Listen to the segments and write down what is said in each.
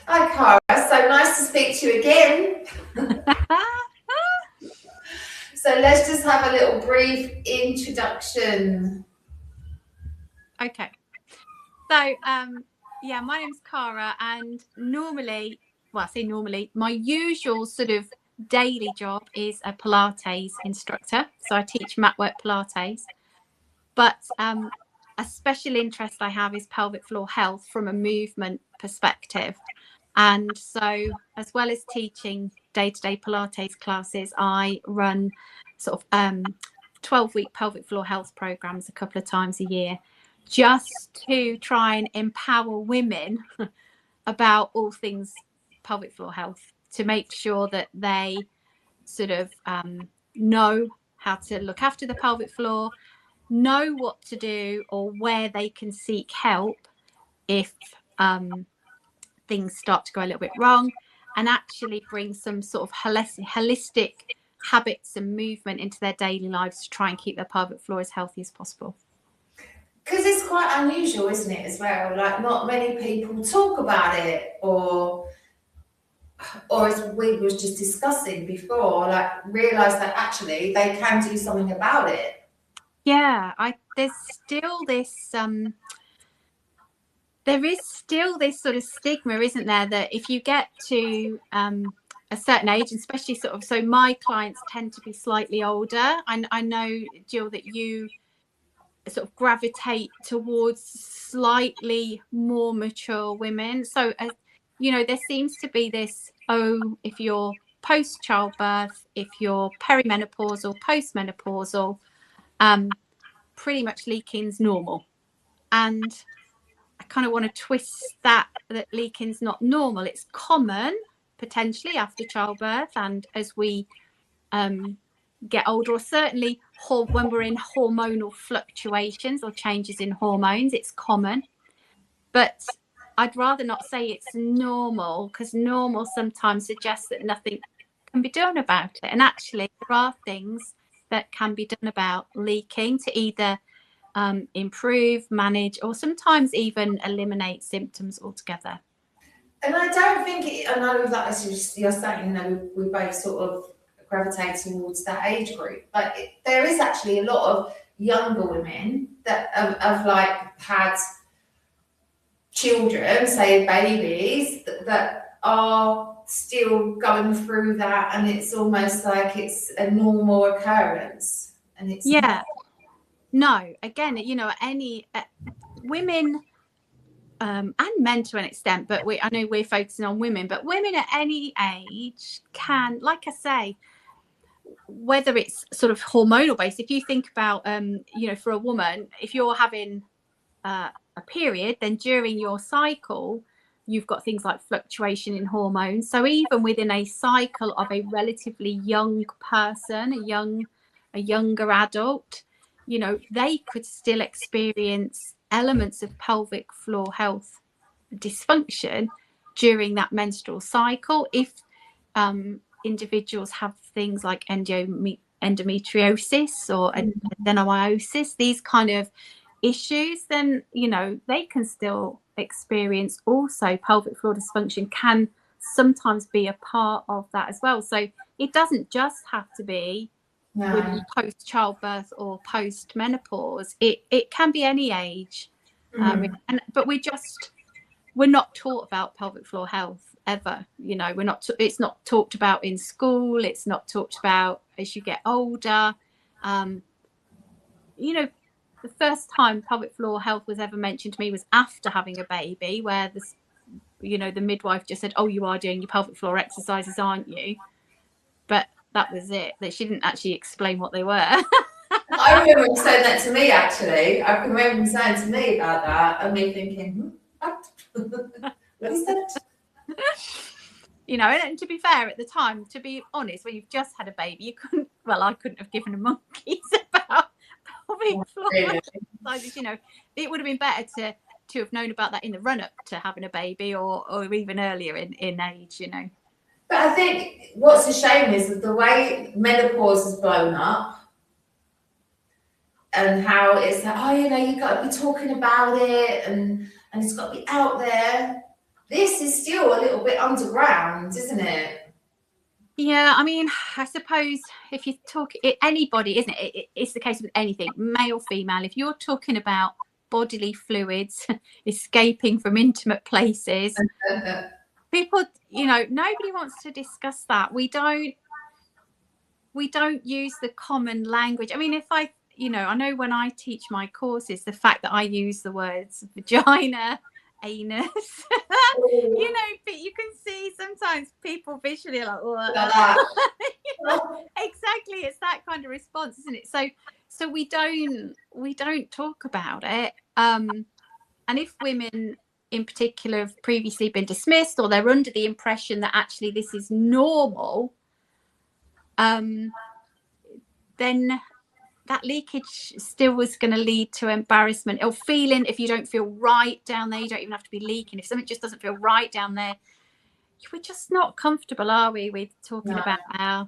Hi, Cara. So nice to speak to you again. So let's just have a little brief introduction. Okay. So, yeah, my name's Cara, and normally, well, I say normally, my usual sort of daily job is a Pilates instructor. So I teach mat work Pilates, but a special interest I have is pelvic floor health from a movement perspective. And so, as well as teaching day-to-day Pilates classes, I run sort of 12-week pelvic floor health programs a couple of times a year, just to try and empower women about all things pelvic floor health, to make sure that they sort of know how to look after the pelvic floor, know what to do or where they can seek help if things start to go a little bit wrong, and actually bring some sort of holistic habits and movement into their daily lives to try and keep their pelvic floor as healthy as possible. Because it's quite unusual, isn't it, as well? Like, not many people talk about it, or as we was just discussing before, like, realise that actually they can do something about it. Yeah, there's still this there is still this sort of stigma, isn't there, that if you get to a certain age, and especially sort of, so my clients tend to be slightly older. I know, Jill, that you sort of gravitate towards slightly more mature women. So, you know, there seems to be this, if you're post childbirth, if you're perimenopausal, postmenopausal, pretty much leaking's normal. And I kind of want to twist that leaking's not normal. It's common potentially after childbirth, and as we get older, or certainly when we're in hormonal fluctuations or changes in hormones, it's common. But I'd rather not say it's normal, because normal sometimes suggests that nothing can be done about it. And actually, there are things that can be done about leaking to either improve, manage, or sometimes even eliminate symptoms altogether. And I don't think I know that, as you're saying, you know, we both sort of gravitate towards that age group, but there is actually a lot of younger women that have like had children, say babies, that are still going through that, and it's almost like it's a normal occurrence, and it's not. No, again, you know, any women and men to an extent, but I know we're focusing on women, but women at any age can, like I say, whether it's sort of hormonal based, if you think about you know, for a woman, if you're having a period, then during your cycle you've got things like fluctuation in hormones. So even within a cycle of a relatively young person, a younger adult, you know, they could still experience elements of pelvic floor health dysfunction during that menstrual cycle. If individuals have things like endometriosis or adenomyosis, these kind of issues, then, you know, they can still experience also pelvic floor dysfunction, can sometimes be a part of that as well. So it doesn't just have to be women post childbirth or post menopause. It can be any age. But we're not taught about pelvic floor health ever. You know, it's not talked about in school. It's not talked about as you get older. You know, the first time pelvic floor health was ever mentioned to me was after having a baby, where the midwife just said, "Oh, you are doing your pelvic floor exercises, aren't you?" But that was it. That she didn't actually explain what they were. I remember him saying that to me, actually. I can remember him saying to me about that, and me thinking, what? What is that? You know, and to be fair, at the time, to be honest, when you've just had a baby, I couldn't have given a monkeys about pelvic floor exercises. You know, it would have been better to have known about that in the run-up to having a baby, or even earlier in age, you know. But I think what's a shame is that the way menopause has blown up, and how it's like, oh, you know, you've got to be talking about it, and it's got to be out there. this is still a little bit underground, isn't it? Yeah, I mean, I suppose if you talk anybody, isn't it? It's the case with anything, male, female. If you're talking about bodily fluids escaping from intimate places, people, nobody wants to discuss that. We don't use the common language. I mean, I know when I teach my courses, the fact that I use the words vagina, anus, but you can see sometimes people visually are like, exactly, it's that kind of response, isn't it? So we don't talk about it. And if women in particular have previously been dismissed, or they're under the impression that actually this is normal, then that leakage still was going to lead to embarrassment or feeling. If you don't feel right down there, you don't even have to be leaking. If something just doesn't feel right down there, we're just not comfortable, are we, with talking about our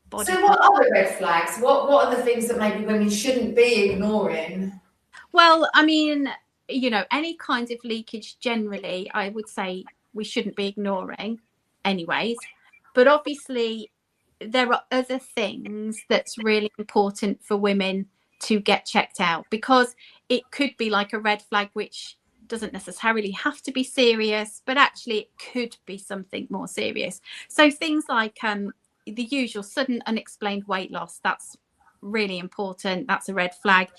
body? So what are the red flags? What are the things that maybe women shouldn't be ignoring? Well, I mean, any kinds of leakage generally, I would say we shouldn't be ignoring anyways. But obviously, there are other things that's really important for women to get checked out, because it could be like a red flag, which doesn't necessarily have to be serious, but actually it could be something more serious. So things like the usual sudden unexplained weight loss, that's really important. That's a red flag.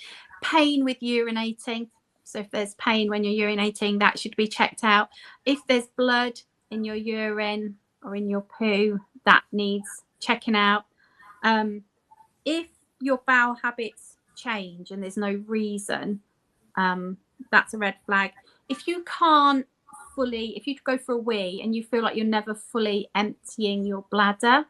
Pain with urinating. So if there's pain when you're urinating, that should be checked out. If there's blood in your urine or in your poo, that needs checking out. If your bowel habits change and there's no reason, that's a red flag. If you go for a wee and you feel like you're never fully emptying your bladder,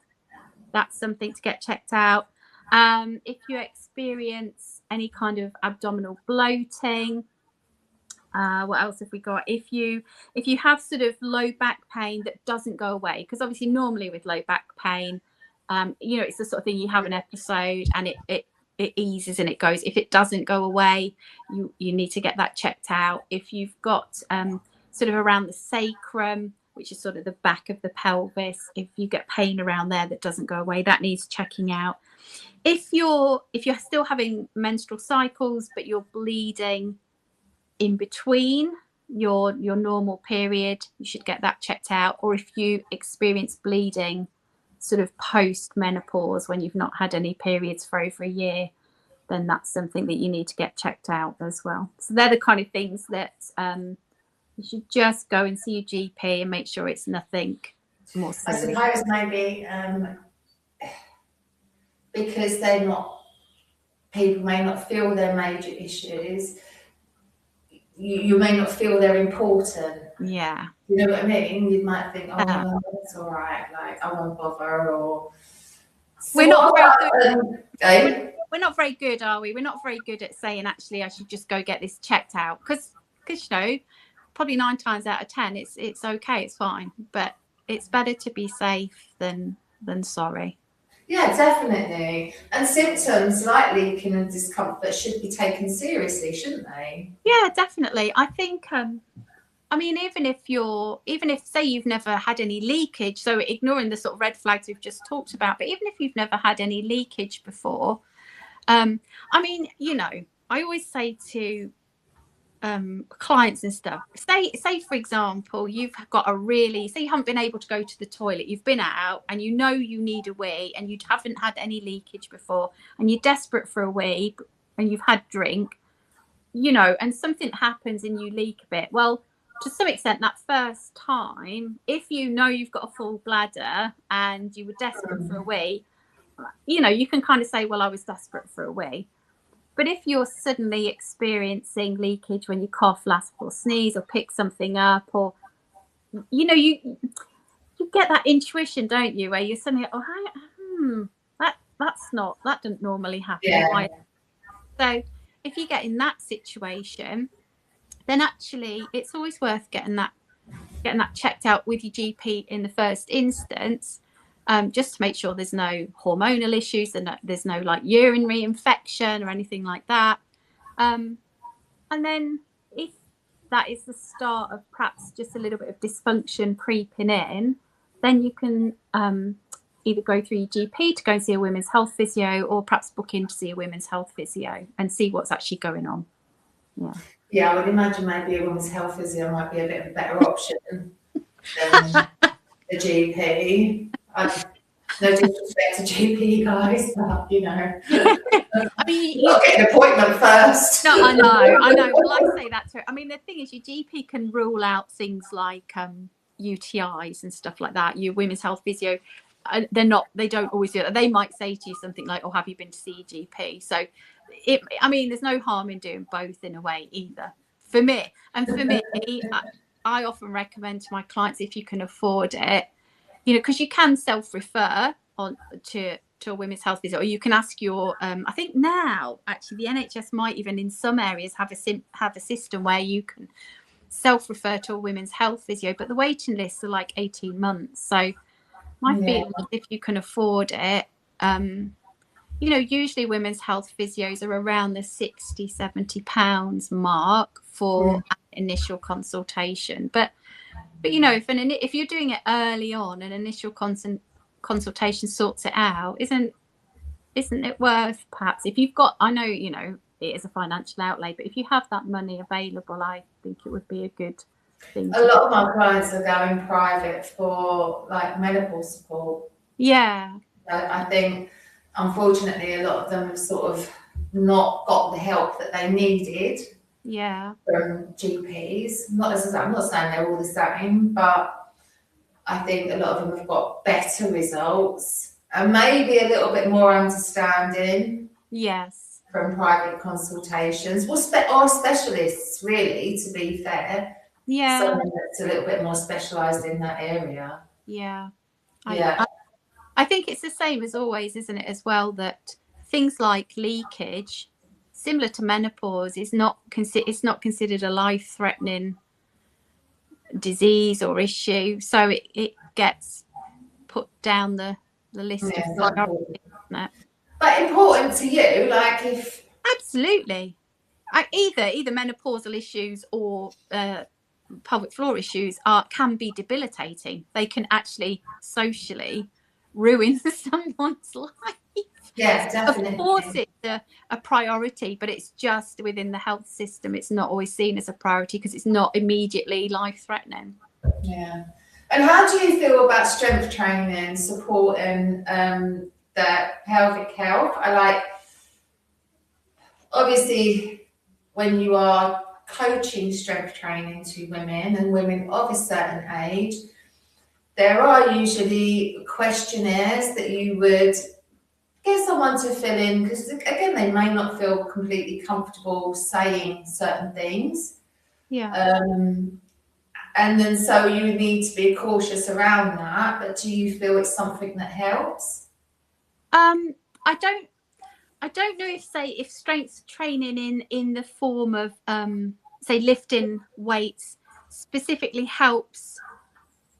that's something to get checked out. If you experience any kind of abdominal bloating, what else have we got? If you have sort of low back pain that doesn't go away, because obviously normally with low back pain, it's the sort of thing you have an episode and it eases and it goes. If it doesn't go away, you need to get that checked out. If you've got sort of around the sacrum, which is sort of the back of the pelvis, if you get pain around there that doesn't go away, that needs checking out. If you're still having menstrual cycles but you're bleeding in between your normal period, you should get that checked out. Or if you experience bleeding sort of post menopause, when you've not had any periods for over a year, then that's something that you need to get checked out as well. So they're the kind of things that you should just go and see your GP and make sure it's nothing more serious. I suppose maybe because people may not feel they're major issues, you may not feel they're important. Yeah. You know what I mean? You might think, oh, that's all right, like, I won't bother, or... So we're not very good, are we? We're not very good at saying, actually, I should just go get this checked out. Because probably 9 times out of 10, it's okay, it's fine. But it's better to be safe than sorry. Yeah, definitely. And symptoms like leaking and discomfort should be taken seriously, shouldn't they? Yeah, definitely. I think, I mean, even if say you've never had any leakage, so ignoring the sort of red flags we've just talked about, but even if you've never had any leakage before, I mean, I always say to clients and stuff, say for example, you've got say you haven't been able to go to the toilet, you've been out and you need a wee and you haven't had any leakage before and you're desperate for a wee and you've had drink, and something happens and you leak a bit. Well, to some extent, that first time, if you've got a full bladder and you were desperate for a wee, you can kind of say, well, I was desperate for a wee. But if you're suddenly experiencing leakage when you cough, lasp or sneeze or pick something up, or, you get that intuition, don't you, where you're suddenly, that doesn't normally happen. Yeah. So if you get in that situation, then actually it's always worth getting that checked out with your GP in the first instance, just to make sure there's no hormonal issues and there's no like urinary infection or anything like that. And then if that is the start of perhaps just a little bit of dysfunction creeping in, then you can either go through your GP to go and see a women's health physio, or perhaps book in to see a women's health physio and see what's actually going on. Yeah, I would imagine maybe a women's health physio might be a bit of a better option than a GP. No disrespect to GP guys, but you know, I mean, you got to get an appointment first. No, I know. Well, I say that too. I mean, the thing is, your GP can rule out things like UTIs and stuff like that. Your women's health physio, they don't always do that. They might say to you something like, "Oh, have you been to see your GP?" So, I mean, there's no harm in doing both in a way either. For me, I often recommend to my clients, if you can afford it, you know, because you can self-refer on to a women's health physio, or you can ask your I think now actually the NHS might even in some areas have a system where you can self-refer to a women's health physio, but the waiting lists are like 18 months. So my feeling is, if you can afford it, you know, usually women's health physios are around the £60-70 mark for an initial consultation, but you know, if you're doing it early on, an initial consultation sorts it out, isn't it worth, perhaps, if you've got, I know, you know, it is a financial outlay, but if you have that money available, I think it would be a good thing. A lot of my clients are going private for like menopause support. Yeah. I think unfortunately a lot of them have sort of not got the help that they needed. Yeah. From GPs. I'm not saying they're all the same, but I think a lot of them have got better results and maybe a little bit more understanding. Yes. From private consultations, or specialists, really, to be fair. Yeah. Someone that's a little bit more specialised in that area. Yeah. I think it's the same as always, isn't it, as well, that things like leakage, similar to menopause, it's not considered a life-threatening disease or issue, so it gets put down the list of priorities, isn't it? But important to you, like if absolutely, either menopausal issues or pelvic floor issues can be debilitating. They can actually socially ruin someone's life. Yeah, definitely. Of course, it's a priority, but it's just within the health system, it's not always seen as a priority because it's not immediately life-threatening. Yeah. And how do you feel about strength training, supporting the pelvic health? Obviously, when you are coaching strength training to women and women of a certain age, there are usually questionnaires that you would get someone to fill in, because again, they may not feel completely comfortable saying certain things. Yeah. And then so you need to be cautious around that. But do you feel it's something that helps? I don't know if strength training in the form of say lifting weights specifically helps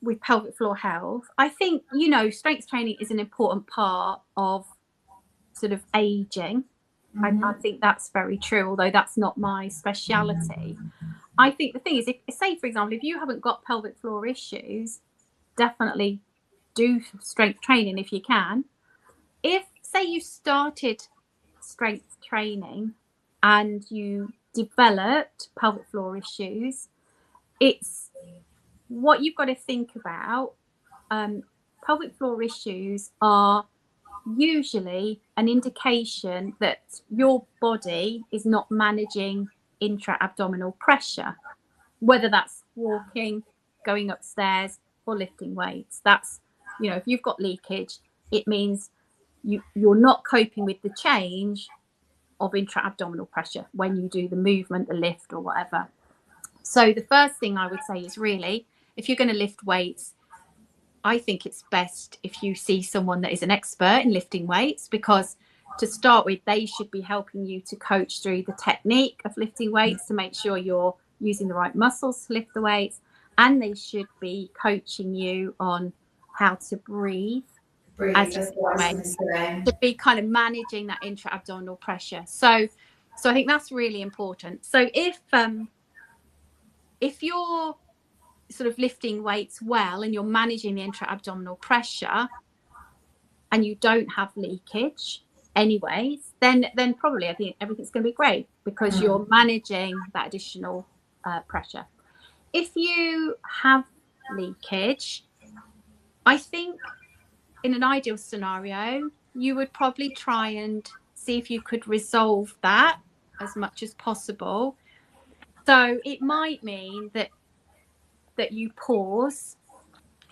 with pelvic floor health. I think, you know, strength training is an important part of sort of aging. I think that's very true, although that's not my speciality. I think the thing is, if, say for example, if you haven't got pelvic floor issues, definitely do strength training if you can. If, say, you started strength training and you developed pelvic floor issues, it's what you've got to think about. Pelvic floor issues are usually an indication that your body is not managing intra-abdominal pressure, whether that's walking, going upstairs, or lifting weights. That's, you know, if you've got leakage, it means you're not coping with the change of intra-abdominal pressure when you do the movement, the lift, or whatever. So the first thing I would say is, really, if you're going to lift weights, I think it's best if you see someone that is an expert in lifting weights, because to start with, they should be helping you to coach through the technique of lifting weights to make sure you're using the right muscles to lift the weights, and they should be coaching you on how to breathe to be kind of managing that intra-abdominal pressure. So I think that's really important. So if if you're sort of lifting weights well and you're managing the intra-abdominal pressure and you don't have leakage anyways, then probably I think everything's going to be great because you're managing that additional pressure. If you have leakage, I think in an ideal scenario, you would probably try and see if you could resolve that as much as possible. So it might mean that you pause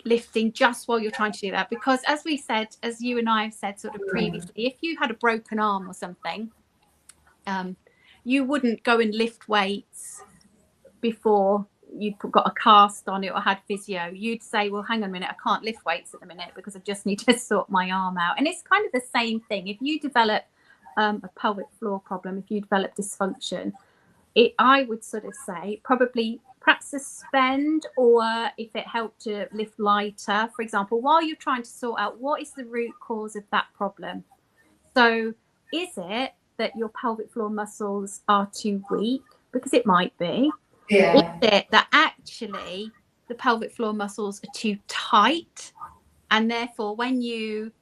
lifting just while you're trying to do that, because as we said, as you and I have said sort of previously, if you had a broken arm or something, you wouldn't go and lift weights before you'd got a cast on it or had physio. You'd say, well, hang on a minute, I can't lift weights at the minute because I just need to sort my arm out. And it's kind of the same thing. If you develop a pelvic floor problem, if you develop dysfunction, I would sort of say probably perhaps suspend, or if it helped to lift lighter, for example, while you're trying to sort out what is the root cause of that problem. So is it that your pelvic floor muscles are too weak? Because it might be. Yeah. Is it that actually the pelvic floor muscles are too tight, and therefore when you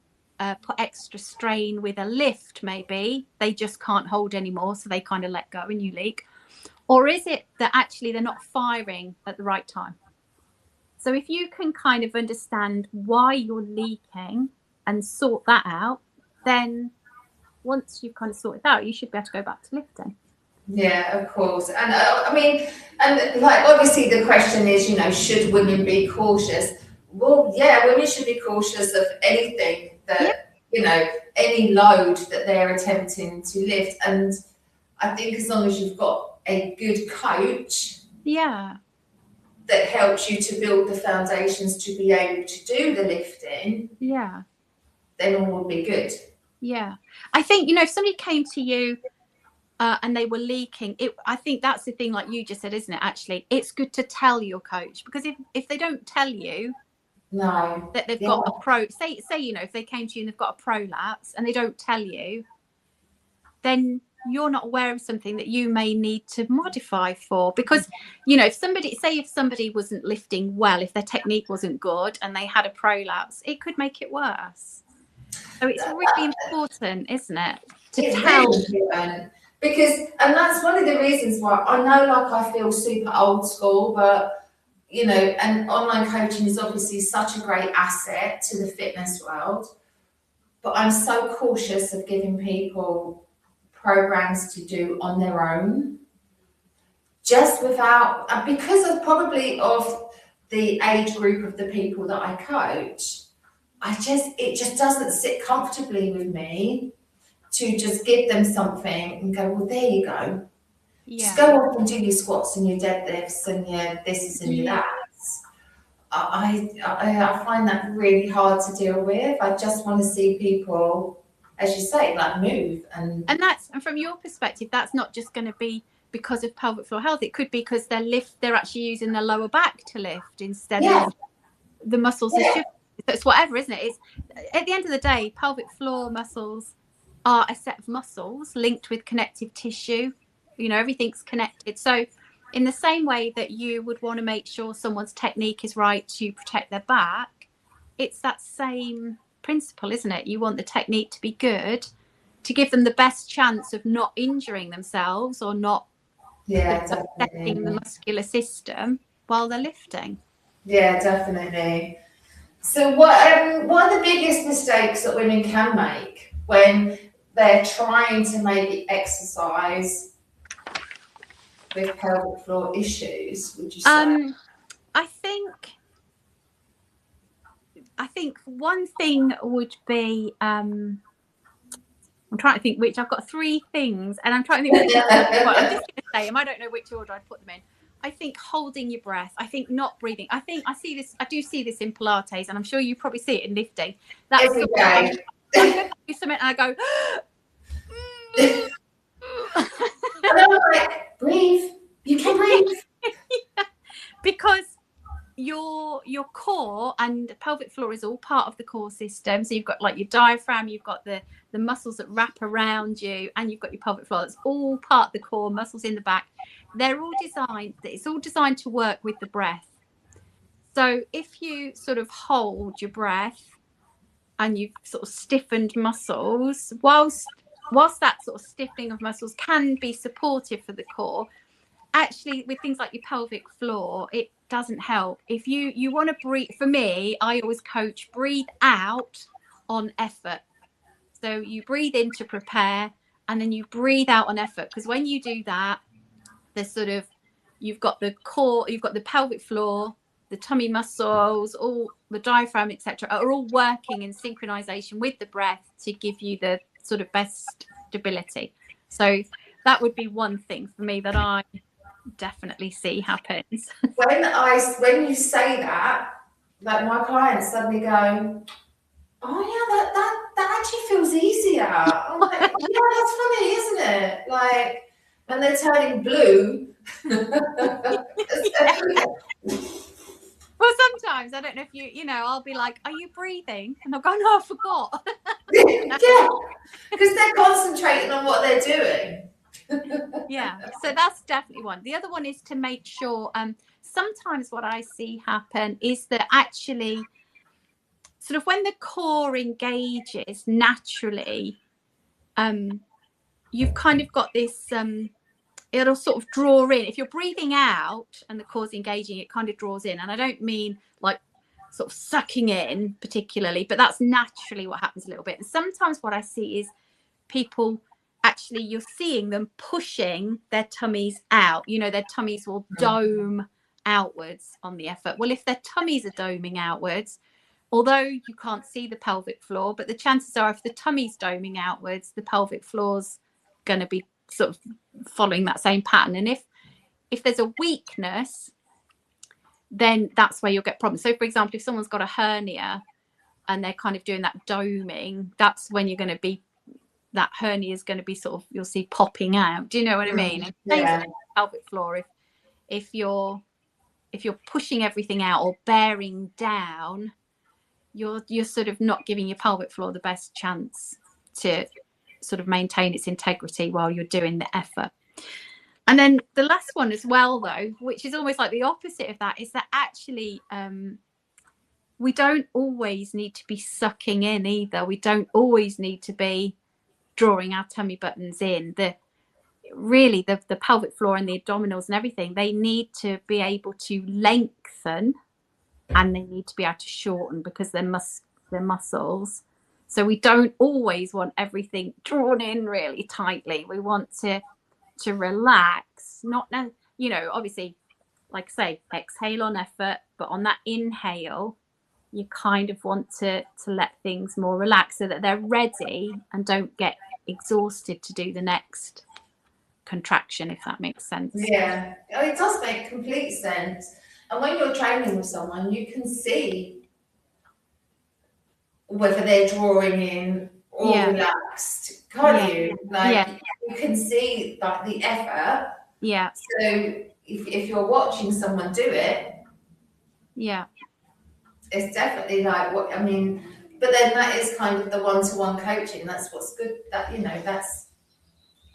put extra strain with a lift, maybe they just can't hold anymore, so they kind of let go and you leak? Or is it that actually they're not firing at the right time? So if you can kind of understand why you're leaking and sort that out, then once you've kind of sorted that out, you should be able to go back to lifting. Yeah, of course. And I mean, and like obviously the question is, you know, should women be cautious? Well, yeah, women should be cautious of anything that, you know, any load that they're attempting to lift. And I think as long as you've got a good coach, that helps you to build the foundations to be able to do the lifting, then all will be good. I think, you know, if somebody came to you and they were leaking, I think that's the thing, like you just said, isn't it? Actually, it's good to tell your coach, because if they don't tell you that they've got a say, you know, if they came to you and they've got a prolapse and they don't tell you, then you're not aware of something that you may need to modify for. Because, you know, if somebody wasn't lifting well, if their technique wasn't good and they had a prolapse, it could make it worse. So it's really important, isn't it, to tell. Really, because, and that's one of the reasons why I know, like, I feel super old school, but, you know, and online coaching is obviously such a great asset to the fitness world, but I'm so cautious of giving people programs to do on their own, just without, because of probably of the age group of the people that I coach, it just doesn't sit comfortably with me to just give them something and go, well, there you go. Just go off and do your squats and your deadlifts and your this and your that's. I find that really hard to deal with. I just want to see people, as you say, like move. And from your perspective, that's not just going to be because of pelvic floor health. It could be because they're actually using their lower back to lift instead of the muscles. It's whatever, isn't it? It's, at the end of the day, pelvic floor muscles are a set of muscles linked with connective tissue. You know, everything's connected. So in the same way that you would want to make sure someone's technique is right to protect their back, it's that same principle, isn't it? You want the technique to be good to give them the best chance of not injuring themselves or not affecting the muscular system while they're lifting. Yeah, definitely. So what are the biggest mistakes that women can make when they're trying to maybe exercise with pelvic floor issues, would you say? I think one thing would be, I'm trying to think which. I've got three things, and I'm trying to think which I'm just going to say them. I don't know which order I'd put them in. I think holding your breath. I think not breathing. I think I do see this in Pilates, and I'm sure you probably see it in lifting. That's every day. I do something and I go, and I'm like, breathe. You can breathe. Because your core and pelvic floor is all part of the core system. So you've got like your diaphragm, you've got the muscles that wrap around you, and you've got your pelvic floor. It's all part of the core, muscles in the back. they're all designed, it's all designed to work with the breath. So if you sort of hold your breath and you've sort of stiffened muscles, whilst that sort of stiffening of muscles can be supportive for the core, actually with things like your pelvic floor, it doesn't help. If you want to breathe, for me, I always coach breathe out on effort. So you breathe in to prepare and then you breathe out on effort, because when you do that, there's sort of, you've got the core, you've got the pelvic floor, the tummy muscles, all the diaphragm, etc., are all working in synchronization with the breath to give you the sort of best stability. So that would be one thing for me that I definitely see happens. When you say that, like my clients suddenly go, oh yeah, that actually feels easier. I'm like, yeah, that's funny, isn't it? Like when they're turning blue. Well, sometimes I don't know if you know, I'll be like, are you breathing? And they'll go, no, I forgot. Yeah, because they're concentrating on what they're doing. Yeah, so that's definitely one. The other one is to make sure, sometimes what I see happen is that actually sort of when the core engages naturally, you've kind of got this, it'll sort of draw in. If you're breathing out and the core's engaging, it kind of draws in. And I don't mean like sort of sucking in particularly, but that's naturally what happens a little bit. And sometimes what I see is people, actually you're seeing them pushing their tummies out. You know, their tummies will dome outwards on the effort. Well, if their tummies are doming outwards, although you can't see the pelvic floor, but the chances are if the tummy's doming outwards, the pelvic floor's going to be sort of following that same pattern. And if there's a weakness, then that's where you'll get problems. So for example, if someone's got a hernia and they're kind of doing that doming, that's when you're going to be, that hernia is going to be sort of, you'll see popping out. Do you know what I mean? And Yeah. Pelvic floor, if you're pushing everything out or bearing down, you're sort of not giving your pelvic floor the best chance to sort of maintain its integrity while you're doing the effort. And then the last one as well, though, which is almost like the opposite of that, is that actually we don't always need to be sucking in either. We don't always need to be drawing our tummy buttons in. The pelvic floor and the abdominals and everything, they need to be able to lengthen and they need to be able to shorten because they're muscles. So we don't always want everything drawn in really tightly. We want to relax, not, you know, obviously, like I say, exhale on effort, but on that inhale, you kind of want to let things more relax so that they're ready and don't get exhausted to do the next contraction, if that makes sense. Yeah, it does make complete sense. And when you're training with someone, you can see whether they're drawing in or relaxed, can't you? Like you can see like the effort. Yeah. So if you're watching someone do it, it's definitely like what I mean. But then that is kind of the one-to-one coaching. That's what's good. That, you know, that's,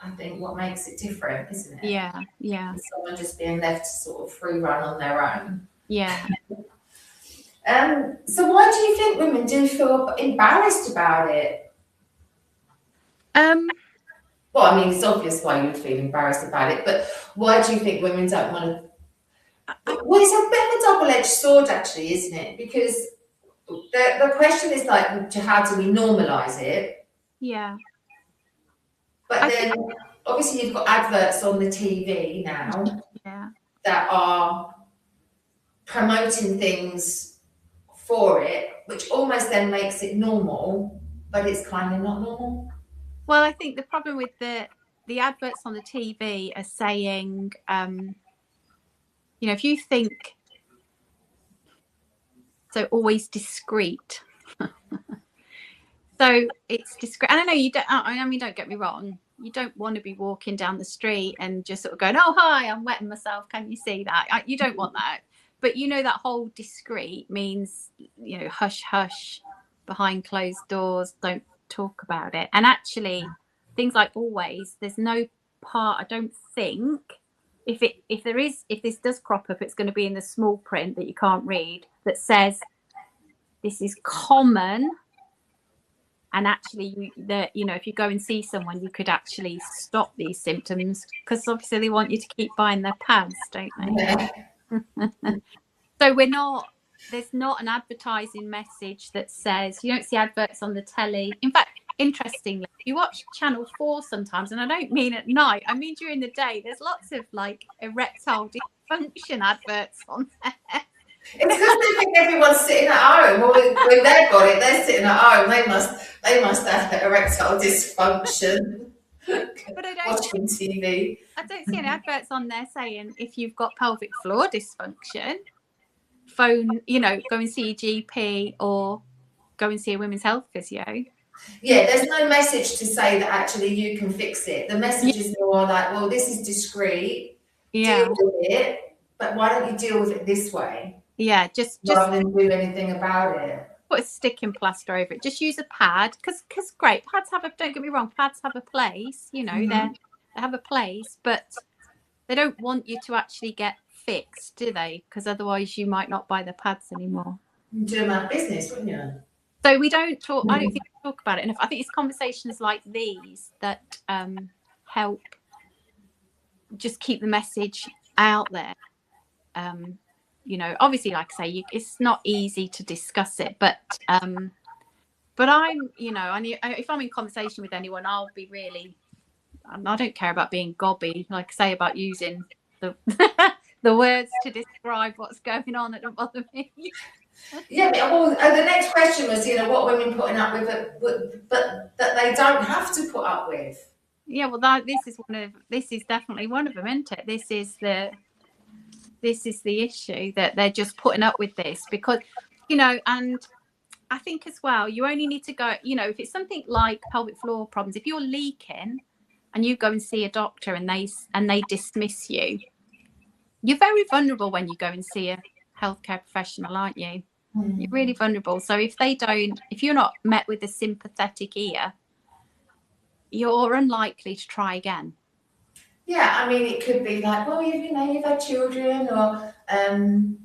I think, what makes it different, isn't it? Yeah. Than someone just being left to sort of free run on their own. Yeah. So why do you think women do feel embarrassed about it? Well, I mean, it's obvious why you'd feel embarrassed about it, but why do you think women don't want to? Well, it's a bit of a double-edged sword, actually, isn't it? Because the question is like, how do we normalize it? Yeah. But then, obviously, you've got adverts on the TV now that are promoting things for it, which almost then makes it normal, but it's kind of not normal. Well, I think the problem with the adverts on the TV are saying, you know, if you think, so always discreet. So it's discreet. And I know you don't, I mean, don't get me wrong. You don't want to be walking down the street and just sort of going, oh, hi, I'm wetting myself. Can you see that? You don't want that. But, you know, that whole discreet means, you know, hush, hush, behind closed doors, don't talk about it. And actually, things like always, there's no part, I don't think, if this does crop up, it's going to be in the small print that you can't read, that says this is common. And actually, if you go and see someone, you could actually stop these symptoms, because obviously they want you to keep buying their pads, don't they? Yeah. So there's not an advertising message that says, you don't see adverts on the telly. In fact, interestingly, you watch Channel 4 sometimes, and I don't mean at night, I mean during the day, there's lots of like erectile dysfunction adverts on there. It's because they think everyone's sitting at home. Well, when they've got it, they're sitting at home. They must have erectile dysfunction. But I don't watching TV. I don't see any adverts on there saying if you've got pelvic floor dysfunction, phone, go and see your GP or go and see a women's health physio. Yeah, there's no message to say that actually you can fix it. The message is more like, well, this is discreet. Yeah. Deal with it, but why don't you deal with it this way? Yeah, just rather than do anything about it. Put a sticking plaster over it. Just use a pad, because great, pads don't get me wrong, pads have a place. They have a place, but they don't want you to actually get fixed, do they? Because otherwise you might not buy the pads anymore. You'd do them out of business, wouldn't you? So we don't talk. I don't think we talk about it enough. I think it's conversations like these that help just keep the message out there. Obviously, like I say, it's not easy to discuss it, but I'm, if I'm in conversation with anyone, I'll be really, I don't care about being gobby, like I say, about using the the words to describe what's going on. It don't bother me. Yeah, well, the next question was, what women putting up with, but that they don't have to put up with. Yeah, well, this is definitely one of them, isn't it? This is the issue, that they're just putting up with this because, and I think as well, you only need to go, if it's something like pelvic floor problems, if you're leaking and you go and see a doctor and they dismiss you, you're very vulnerable when you go and see a healthcare professional, aren't you? You're really vulnerable. So if you're not met with a sympathetic ear, you're unlikely to try again. Yeah, I mean, it could be like, well, you've had children, or funny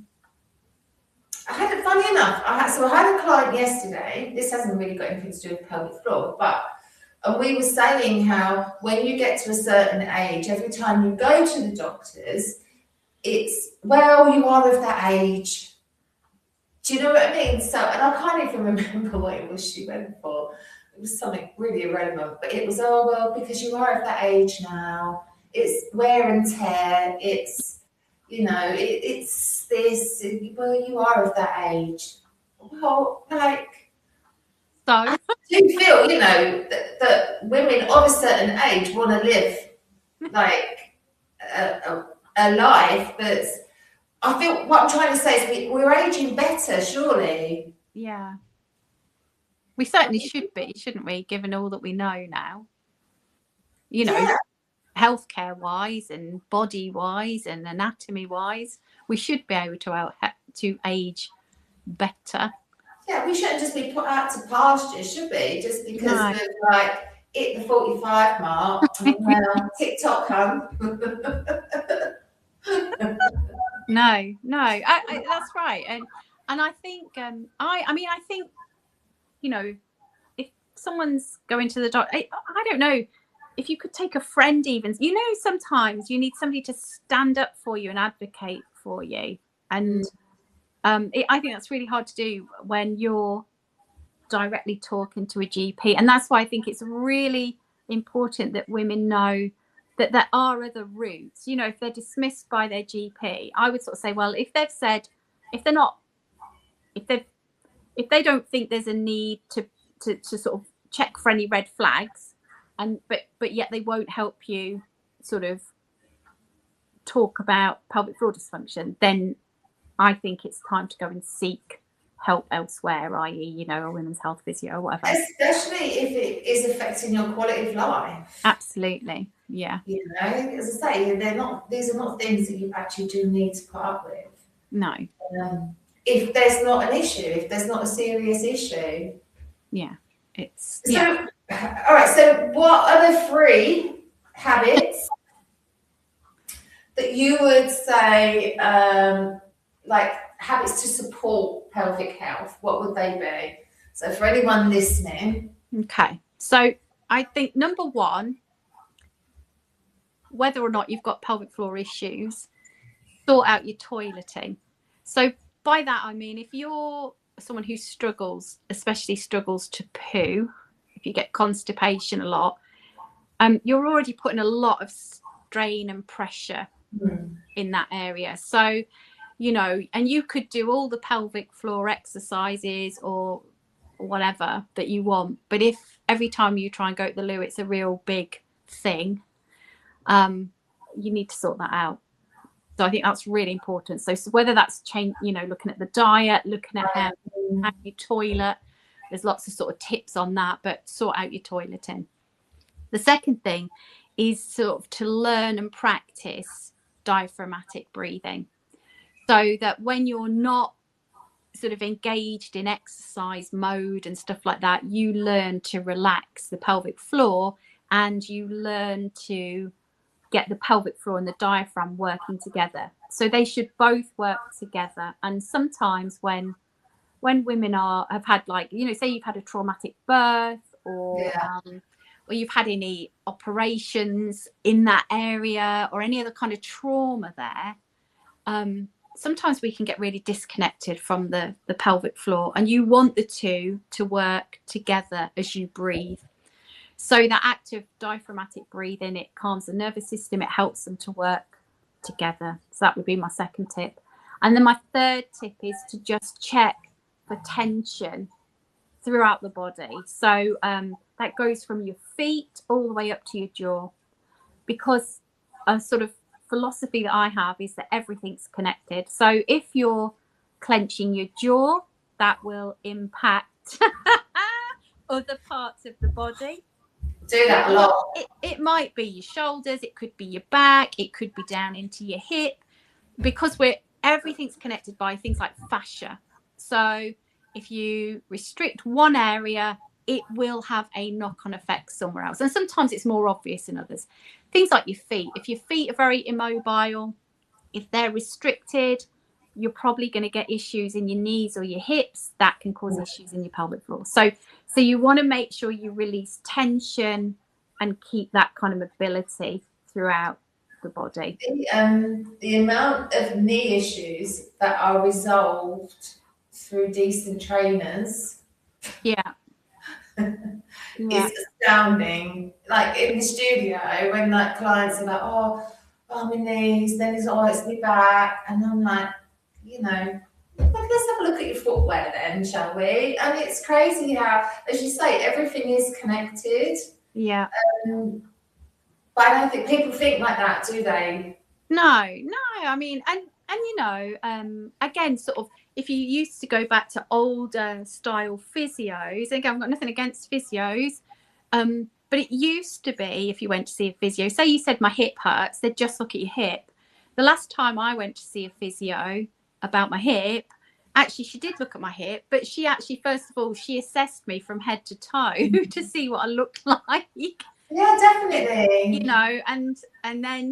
enough, I had a client yesterday. This hasn't really got anything to do with pelvic floor, and we were saying how when you get to a certain age, every time you go to the doctors, it's, well, you are of that age. Do you know what I mean? So, and I can't even remember what it was she went for. It was something really irrelevant, but it was, oh, well, because you are of that age now. It's wear and tear. It's, it's this. Well, you are of that age. Well, like, so I do feel, that women of a certain age want to live like a life that's. I feel what I'm trying to say is we're aging better, surely. Yeah, we certainly should be, shouldn't we? Given all that we know now, Yeah. Healthcare wise and body wise and anatomy wise, we should be able to age better. Yeah, we shouldn't just be put out to pasture, should we? Just because we've like hit the 45 mark. Well, TikTok, hun. No, that's right, and I think I think if someone's going to the doctor, I don't know. If you could take a friend, even, sometimes you need somebody to stand up for you and advocate for you. And I think that's really hard to do when you're directly talking to a GP. And that's why I think it's really important that women know that there are other routes. If they're dismissed by their GP, I would sort of say, well, if they don't think there's a need to sort of check for any red flags, but yet they won't help you sort of talk about pelvic floor dysfunction, then I think it's time to go and seek help elsewhere, i.e., a women's health physio or whatever. Especially if it is affecting your quality of life. Absolutely, yeah. As I say, these are not things that you actually do need to put up with. No. If there's not an issue, if there's not a serious issue. Yeah, it's. So, yeah. All right, so what are the 3 habits that you would say, like habits to support pelvic health, what would they be? So for anyone listening. Okay. So I think number one, whether or not you've got pelvic floor issues, sort out your toileting. So by that, I mean, if you're someone who struggles, especially struggles to poo, if you get constipation a lot, you're already putting a lot of strain and pressure in that area. So, you know, and you could do all the pelvic floor exercises or whatever that you want, but if every time you try and go to the loo it's a real big thing, you need to sort that out. So I think that's really important. So whether that's change, you know, looking at the diet, looking at how you toilet, there's lots of sort of tips on that, but sort out your toileting. The second thing is sort of to learn and practice diaphragmatic breathing, so that when you're not sort of engaged in exercise mode and stuff like that, you learn to relax the pelvic floor and you learn to get the pelvic floor and the diaphragm working together. So they should both work together. And sometimes when women have had, like, you know, say you've had a traumatic birth, or or you've had any operations in that area or any other kind of trauma there, sometimes we can get really disconnected from the pelvic floor, and you want the two to work together as you breathe. So that active diaphragmatic breathing, it calms the nervous system, it helps them to work together. So that would be my second tip. And then my third tip is to just check for tension throughout the body. So that goes from your feet all the way up to your jaw, because a sort of philosophy that I have is that everything's connected. So if you're clenching your jaw, that will impact other parts of the body. Do that a lot. It might be your shoulders, it could be your back, it could be down into your hip, because everything's connected by things like fascia. So if you restrict one area, it will have a knock-on effect somewhere else. And sometimes it's more obvious in others. Things like your feet. If your feet are very immobile, if they're restricted, you're probably going to get issues in your knees or your hips that can cause issues in your pelvic floor. So you want to make sure you release tension and keep that kind of mobility throughout the body. The amount of knee issues that are resolved through decent trainers, is astounding. Like in the studio, when like clients are like, oh my knees, then it's it's my back, and I'm like, you know, let's have a look at your footwear then, shall we? And it's crazy how, as you say, everything is connected. Yeah. But I don't think people think like that, do they? No. I mean, and you know, again, sort of, if you used to go back to older style physios, and again, I've got nothing against physios, but it used to be, if you went to see a physio, say you said my hip hurts, they'd just look at your hip. The last time I went to see a physio about my hip, actually she did look at my hip, but she actually, first of all, she assessed me from head to toe to see what I looked like. Yeah, definitely. You know, and then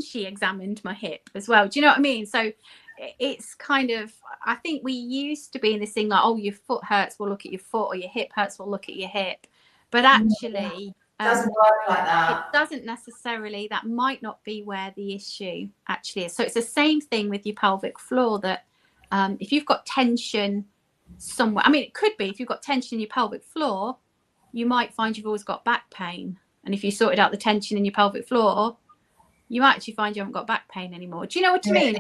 she examined my hip as well. Do you know what I mean? So it's kind of, I think we used to be in this thing like, oh, your foot hurts, we'll look at your foot, or your hip hurts, we'll look at your hip. But actually, it doesn't work like that. It doesn't necessarily. That might not be where the issue actually is. So it's the same thing with your pelvic floor, that if you've got tension somewhere, I mean, it could be if you've got tension in your pelvic floor, you might find you've always got back pain. And if you sorted out the tension in your pelvic floor, you actually find you haven't got back pain anymore. Do you know what I mean?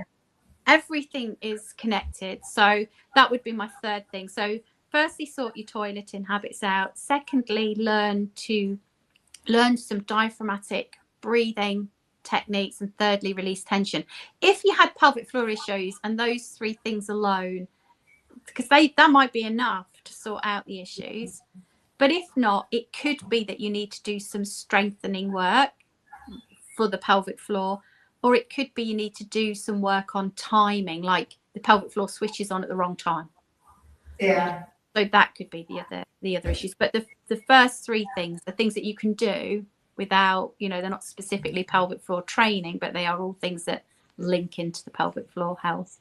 Everything is connected. So that would be my third thing. So firstly, sort your toileting habits out. Secondly, learn some diaphragmatic breathing techniques. And thirdly, release tension. If you had pelvic floor issues and those three things alone, because that might be enough to sort out the issues. But if not, it could be that you need to do some strengthening work for the pelvic floor, or it could be you need to do some work on timing, like the pelvic floor switches on at the wrong time. Yeah. So that could be the other issues. But the first three things, the things that you can do, without, you know, they're not specifically pelvic floor training, but they are all things that link into the pelvic floor health.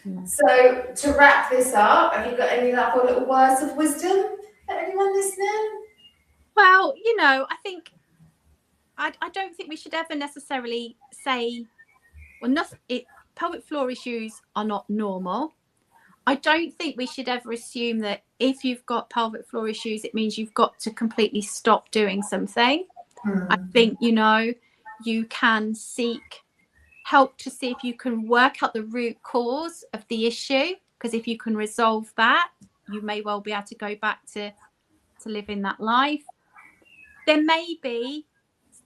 Yeah. So to wrap this up, have you got any other little words of wisdom for anyone listening? Well, you know, I think I don't think we should ever necessarily say, well, pelvic floor issues are not normal. I don't think we should ever assume that if you've got pelvic floor issues, it means you've got to completely stop doing something. I think, you know, you can seek help to see if you can work out the root cause of the issue, because if you can resolve that, you may well be able to go back to living that life. There may be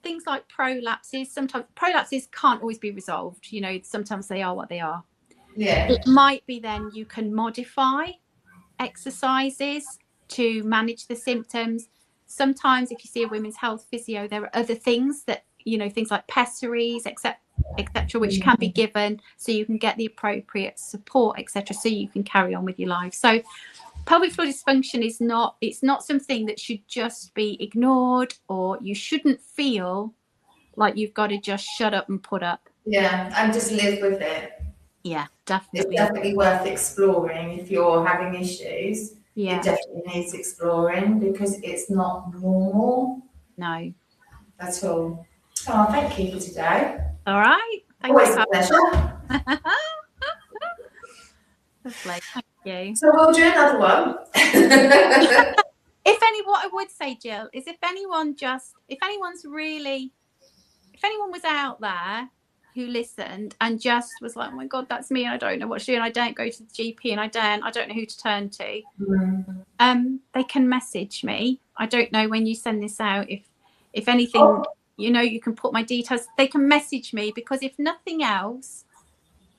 things like prolapses. Sometimes prolapses can't always be resolved. You know, sometimes they are what they are. Yeah. It might be then you can modify exercises to manage the symptoms. Sometimes if you see a women's health physio, there are other things that, you know, things like pessaries, etc., which can be given so you can get the appropriate support, etc., so you can carry on with your life. So pelvic floor dysfunction is not something that should just be ignored, or you shouldn't feel like you've got to just shut up and put up. Yeah, and just live with it. Yeah, definitely. It's definitely worth exploring if you're having issues. Yeah. It definitely needs exploring because it's not normal. No. At all. Oh, thank you for today. All right. Always a pleasure. Lovely. Thank you. So we'll do another one. What I would say, Jill, is if anyone was out there who listened and just was like, oh my God, that's me, and I don't know what to do, and I don't go to the GP, and I don't know who to turn to. They can message me. I don't know when you send this out, if anything, you know, you can put my details. They can message me, because if nothing else,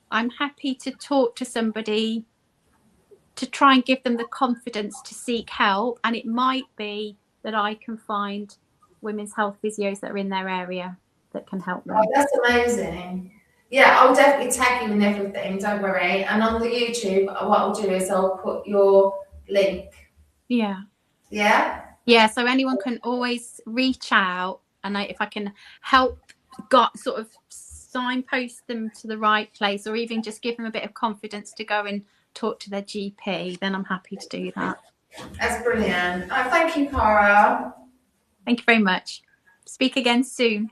I'm happy to talk to somebody to try and give them the confidence to seek help. And it might be that I can find women's health physios that are in their area that can help them. Oh, that's amazing. Yeah, I'll definitely tag you in everything, don't worry. And on the YouTube, what I'll do is I'll put your link. Yeah. Yeah? Yeah, so anyone can always reach out, and if I can help sort of signpost them to the right place, or even just give them a bit of confidence to go and talk to their GP, then I'm happy to do that. That's brilliant. Thank you, Cara. Thank you very much. Speak again soon.